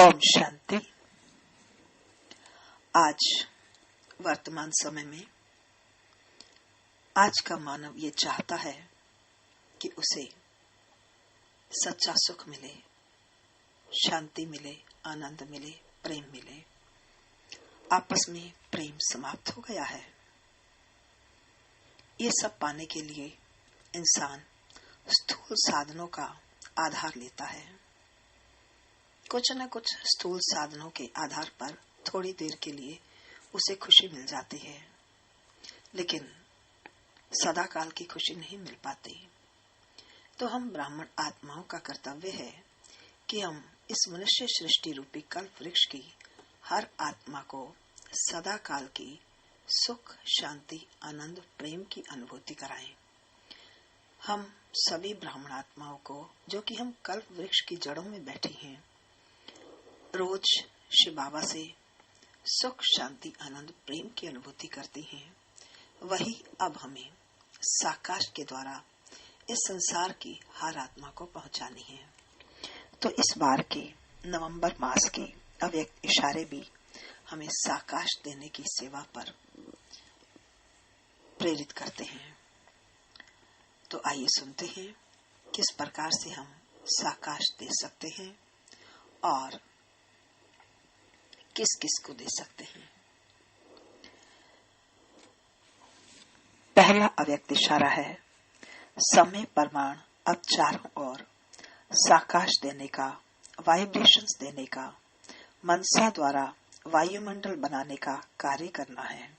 ओम शांति। आज वर्तमान समय में आज का मानव ये चाहता है कि उसे सच्चा सुख मिले, शांति मिले, आनंद मिले, प्रेम मिले। आपस में प्रेम समाप्त हो गया है। ये सब पाने के लिए इंसान स्थूल साधनों का आधार लेता है। कुछ न कुछ स्थूल साधनों के आधार पर थोड़ी देर के लिए उसे खुशी मिल जाती है, लेकिन सदा काल की खुशी नहीं मिल पाती। तो हम ब्राह्मण आत्माओं का कर्तव्य है कि हम इस मनुष्य सृष्टि रूपी कल्प वृक्ष की हर आत्मा को सदा काल की सुख, शांति, आनंद, प्रेम की अनुभूति कराएं। हम सभी ब्राह्मण आत्माओं को, जो कि हम कल्प वृक्ष की जड़ों में बैठी हैं, रोज शिव बाबा से सुख, शांति, आनंद, प्रेम की अनुभूति करती हैं, वही अब हमें साकाश के द्वारा इस संसार की हर आत्मा को पहुंचानी है। तो इस बार के नवंबर मास के अव्यक्त इशारे भी हमें साकाश देने की सेवा पर प्रेरित करते हैं। तो आइए सुनते हैं किस प्रकार से हम साकाश दे सकते हैं और किस किस को दे सकते हैं। पहला अव्यक्त इशारा है समय प्रमाण अब चारों ओर साकाश देने का, वाइब्रेशंस देने का, मनसा द्वारा वायुमंडल बनाने का कार्य करना है।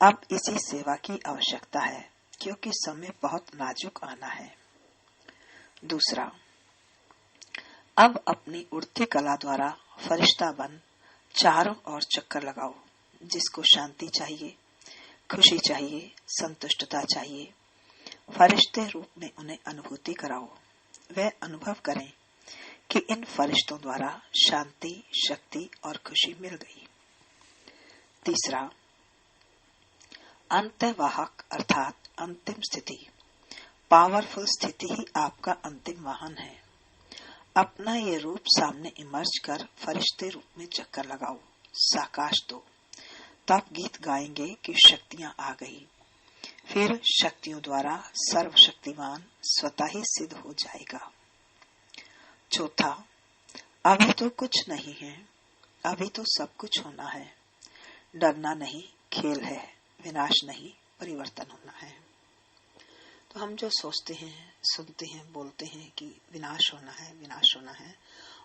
अब इसी सेवा की आवश्यकता है क्योंकि समय बहुत नाजुक आना है। दूसरा, अब अपनी उड़ती कला द्वारा फरिश्ता बन चारों ओर चक्कर लगाओ। जिसको शांति चाहिए, खुशी चाहिए, संतुष्टता चाहिए, फरिश्ते रूप में उन्हें अनुभूति कराओ। वह अनुभव करें कि इन फरिश्तों द्वारा शांति, शक्ति और खुशी मिल गई। तीसरा, अंतवाहक अर्थात अंतिम स्थिति, पावरफुल स्थिति ही आपका अंतिम वाहन है। अपना ये रूप सामने इमर्ज कर फरिश्ते रूप में चक्कर लगाओ, साकाश दो। तब गीत गाएंगे कि शक्तियां आ गई। फिर शक्तियों द्वारा सर्वशक्तिमान स्वतः ही सिद्ध हो जाएगा। चौथा, अभी तो कुछ नहीं है, अभी तो सब कुछ होना है। डरना नहीं, खेल है, विनाश नहीं, परिवर्तन होना है। तो हम जो सोचते हैं, सुनते हैं, बोलते हैं कि विनाश होना है, विनाश होना है,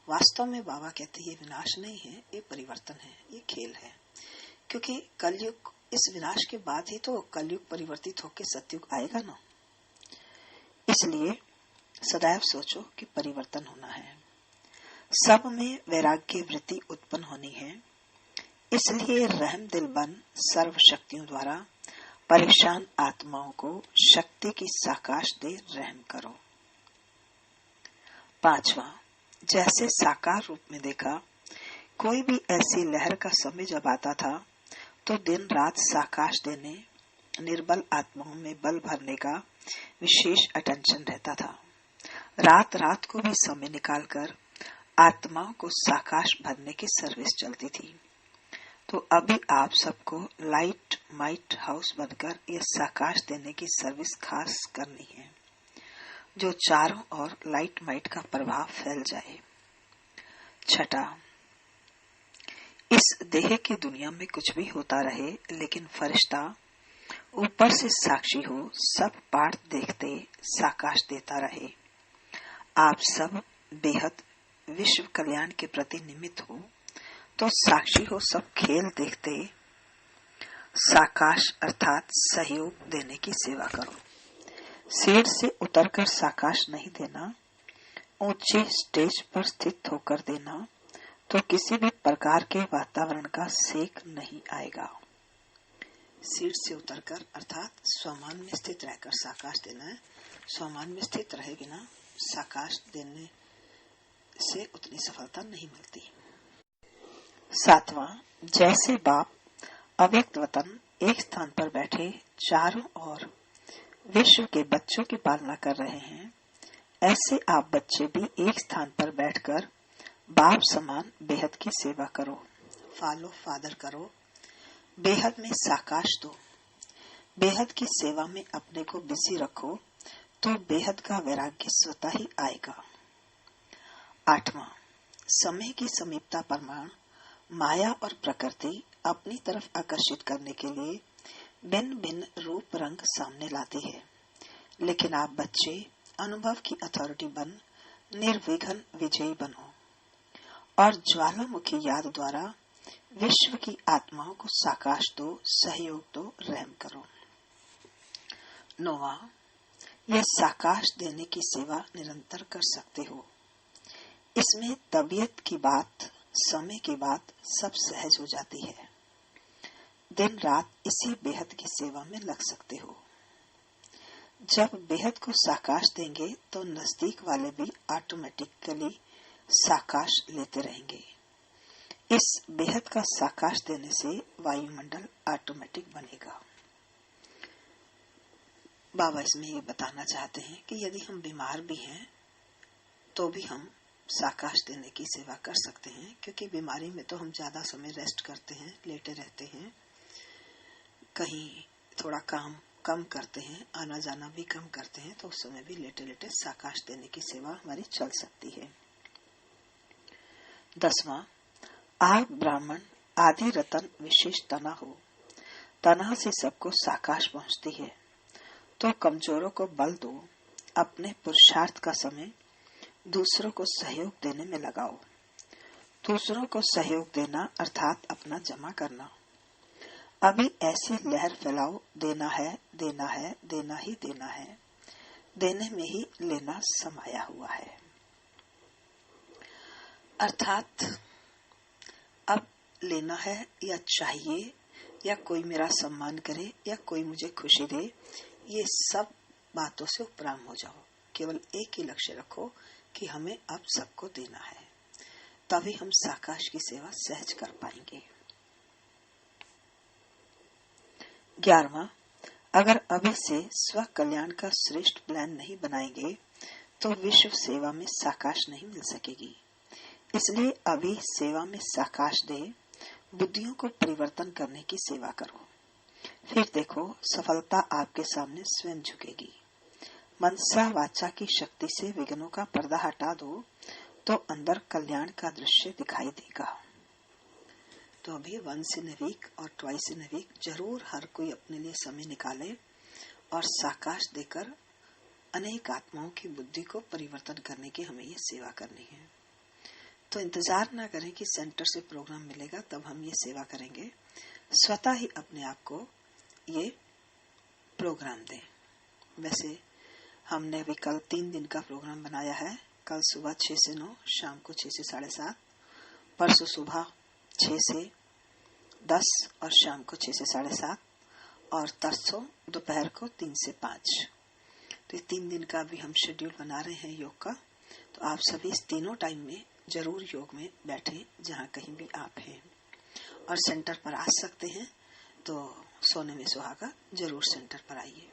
वास्तव में बाबा कहते हैं ये विनाश नहीं है, ये परिवर्तन है, ये खेल है। क्योंकि कलयुग, इस विनाश के बाद ही तो कलयुग परिवर्तित होकर सतयुग आएगा ना। इसलिए सदैव सोचो कि परिवर्तन होना है। सब में वैराग्य वृत्ति उत्पन्न होनी है। इसलिए रहम दिल बन सर्व शक्तियों द्वारा परेशान आत्माओं को शक्ति की साकाश दे रहम करो। पांचवा, जैसे साकार रूप में देखा, कोई भी ऐसी लहर का समय जब आता था तो दिन रात साकाश देने, निर्बल आत्माओं में बल भरने का विशेष अटेंशन रहता था। रात रात को भी समय निकालकर आत्माओं को साकाश भरने की सर्विस चलती थी। तो अभी आप सबको लाइट माइट हाउस बनकर यह साकाश देने की सर्विस खास करनी है, जो चारों ओर लाइट माइट का प्रभाव फैल जाए। छठा, इस देह की दुनिया में कुछ भी होता रहे, लेकिन फरिश्ता ऊपर से साक्षी हो, सब पाठ देखते साकाश देता रहे। आप सब बेहद विश्व कल्याण के प्रति निमित्त हो, तो साक्षी हो, सब खेल देखते साकाश अर्थात सहयोग देने की सेवा करो। सीढ़ी से उतरकर साकाश नहीं देना, ऊंची स्टेज पर स्थित होकर देना, तो किसी भी प्रकार के वातावरण का सेक नहीं आएगा। सीढ़ी से उतरकर अर्थात स्वमान में स्थित रहकर साकाश देना है। स्वमान में स्थित रहे बिना साकाश देने से उतनी सफलता नहीं मिलती। सातवां, जैसे बाप अव्यक्त वतन एक स्थान पर बैठे चारों ओर विश्व के बच्चों की पालना कर रहे हैं, ऐसे आप बच्चे भी एक स्थान पर बैठकर बाप समान बेहद की सेवा करो, फॉलो फादर करो, बेहद में साकाश दो, बेहद की सेवा में अपने को बिजी रखो तो बेहद का वैराग्य स्वतः ही आएगा। 8वां, समय की समीपता प्रमाण माया और प्रकृति अपनी तरफ आकर्षित करने के लिए भिन्न भिन्न रूप रंग सामने लाती है, लेकिन आप बच्चे अनुभव की अथॉरिटी बन निर्विघ्न विजयी बनो और ज्वालामुखी याद द्वारा विश्व की आत्माओं को साकाश दो, सहयोग दो, रहम करो। 9वां, यह साकाश देने की सेवा निरंतर कर सकते हो। इसमें तबीयत की बात, समय की बात सब सहज हो जाती है। दिन रात इसी बेहद की सेवा में लग सकते हो। जब बेहद को साकाश देंगे तो नजदीक वाले भी ऑटोमेटिकली साकाश लेते रहेंगे। इस बेहद का साकाश देने से वायुमंडल ऑटोमेटिक बनेगा। बाबा इसमें ये बताना चाहते हैं कि यदि हम बीमार भी हैं तो भी हम साकाश देने की सेवा कर सकते हैं, क्योंकि बीमारी में तो हम ज्यादा समय रेस्ट करते हैं, लेटे रहते हैं, कहीं थोड़ा काम कम करते हैं, आना जाना भी कम करते हैं, तो उस समय भी लेटे लेटे साकाश देने की सेवा हमारी चल सकती है। 10वां, आप ब्राह्मण आदि रतन विशेष तना हो, तना से सबको साकाश पहुंचती है, तो कमजोरों को बल दो, अपने पुरुषार्थ का समय दूसरों को सहयोग देने में लगाओ। दूसरों को सहयोग देना अर्थात अपना जमा करना। अभी ऐसी लहर फैलाओ, देना है, देना है, देना ही देना है, देने में ही लेना समाया हुआ है। अर्थात अब लेना है या चाहिए या कोई मेरा सम्मान करे या कोई मुझे खुशी दे, ये सब बातों से उपराम हो जाओ। केवल एक ही लक्ष्य रखो कि हमें अब सबको देना है, तभी हम साकाश की सेवा सहज कर पाएंगे। 11वां, अगर अभी से स्व कल्याण का श्रेष्ठ प्लान नहीं बनाएंगे तो विश्व सेवा में साकाश नहीं मिल सकेगी। इसलिए अभी सेवा में साकाश दे, बुद्धियों को परिवर्तन करने की सेवा करो। फिर देखो सफलता आपके सामने स्वयं झुकेगी। मनसा वाचा की शक्ति से विघ्नों का पर्दा हटा दो तो अंदर कल्याण का दृश्य दिखाई देगा। तो अभी वंस इन वीक और ट्वाइस इन वीक जरूर हर कोई अपने लिए समय निकाले और साकाश देकर अनेक आत्माओं की बुद्धि को परिवर्तन करने की हमें ये सेवा करनी है। तो इंतजार ना करें कि सेंटर से प्रोग्राम मिलेगा तब हम ये सेवा करेंगे, स्वतः ही अपने आप को ये प्रोग्राम दें। वैसे हमने अभी कल 3 दिन का प्रोग्राम बनाया है। कल सुबह 6 से 9, शाम को 6 से 7:30, परसों सुबह 6 से 10 और शाम को 6 से 7:30, और तरसों दोपहर को 3 से 5। तो ये 3 दिन का भी हम शेड्यूल बना रहे हैं योग का। तो आप सभी इस तीनों टाइम में जरूर योग में बैठें, जहाँ कहीं भी आप हैं, और सेंटर पर आ सकते हैं तो सोने में सुहागा जरूर सेंटर पर आइए।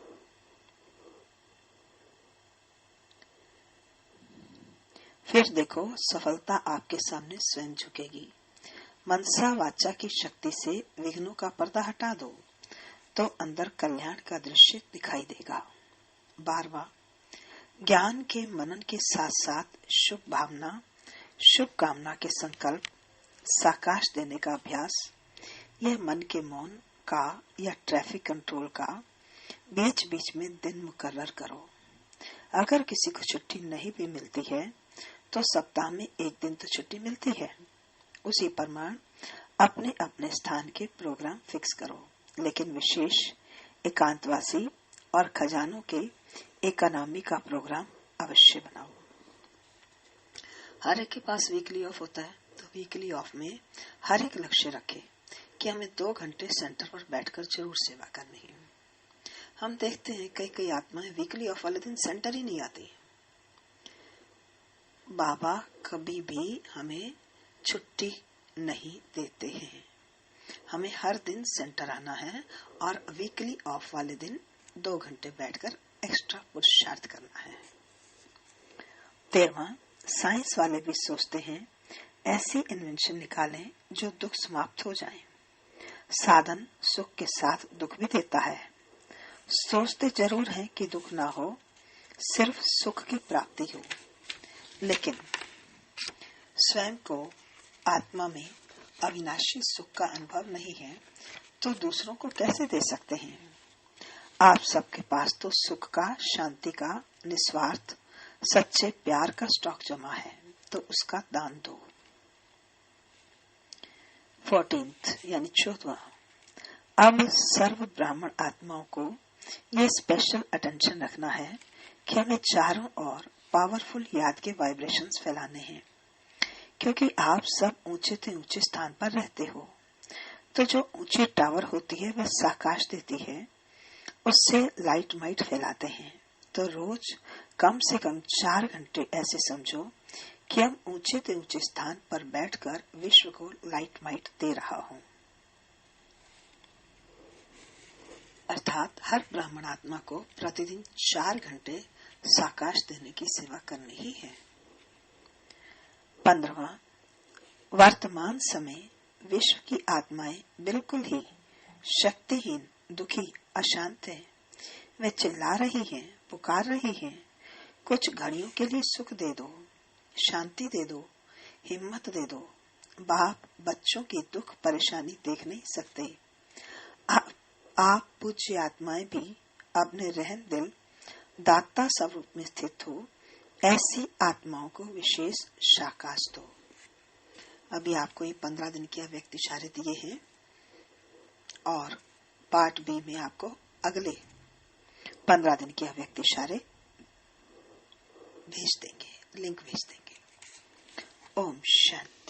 फिर देखो सफलता आपके सामने स्वयं झुकेगी। मनसा वाचा की शक्ति से विघ्नों का पर्दा हटा दो तो अंदर कल्याण का दृश्य दिखाई देगा। 12वां, ज्ञान के मनन के साथ साथ शुभ भावना, शुभ कामना के संकल्प, साकाश देने का अभ्यास, यह मन के मौन का या ट्रैफिक कंट्रोल का बीच बीच में दिन मुकर्रर करो। अगर किसी को छुट्टी नहीं भी मिलती है तो सप्ताह में 1 दिन तो छुट्टी मिलती है। उसी प्रमाण अपने अपने स्थान के प्रोग्राम फिक्स करो, लेकिन विशेष एकांतवासी और खजानों के इकोनॉमी का प्रोग्राम अवश्य बनाओ। हर एक के पास वीकली ऑफ होता है, तो वीकली ऑफ में हर एक लक्ष्य रखे कि हमें 2 घंटे सेंटर पर बैठकर जरूर सेवा करनी है। हम देखते हैं कई आत्माएं वीकली ऑफ वाले दिन सेंटर ही नहीं आती। बाबा कभी भी हमें छुट्टी नहीं देते हैं, हमें हर दिन सेंटर आना है और वीकली ऑफ वाले दिन 2 घंटे बैठकर एक्स्ट्रा पुरुषार्थ करना है। 13वां, साइंस वाले भी सोचते हैं ऐसी इन्वेंशन निकालें जो दुख समाप्त हो जाए। साधन सुख के साथ दुख भी देता है। सोचते जरूर हैं कि दुख ना हो, सिर्फ सुख की प्राप्ति हो, लेकिन स्वयं को आत्मा में अविनाशी सुख का अनुभव नहीं है तो दूसरों को कैसे दे सकते हैं। आप सबके पास तो सुख का, शांति का, निस्वार्थ सच्चे प्यार का स्टॉक जमा है, तो उसका दान दो। 14th यानी 14वां, अब सर्व ब्राह्मण आत्माओं को ये स्पेशल अटेंशन रखना है कि हमें चारों ओर पावरफुल याद के वाइब्रेशंस फैलाने हैं, क्योंकि आप सब ऊंचे से ऊंचे स्थान पर रहते हो। तो जो ऊंची टावर होती है वह साकाश देती है, उससे लाइट माइट फैलाते हैं। तो रोज कम से कम 4 घंटे ऐसे समझो कि हम ऊंचे से ऊंचे स्थान पर बैठकर विश्व को लाइट माइट दे रहा हूं। अर्थात हर ब्राह्मण आत्मा को प्रतिदिन 4 घंटे साकाश देने की सेवा करनी ही है। 15वां, वर्तमान समय विश्व की आत्माएं बिल्कुल ही शक्तिहीन, दुखी, अशांत है। वे चिल्ला रही हैं, पुकार रही हैं। कुछ घड़ियों के लिए सुख दे दो, शांति दे दो, हिम्मत दे दो। बाप बच्चों की दुख परेशानी देख नहीं सकते। आप पूज्य आत्माएं भी अपने रहन दिल दाता स्वरूप में स्थित हो, ऐसी आत्माओं को विशेष शाकाश दो। अभी आपको ये 15 दिन के अव्यक्त इशारे दिए हैं और पार्ट बी में आपको अगले 15 दिन के अव्यक्त इशारे भेज देंगे, लिंक भेज देंगे। ओम शांति।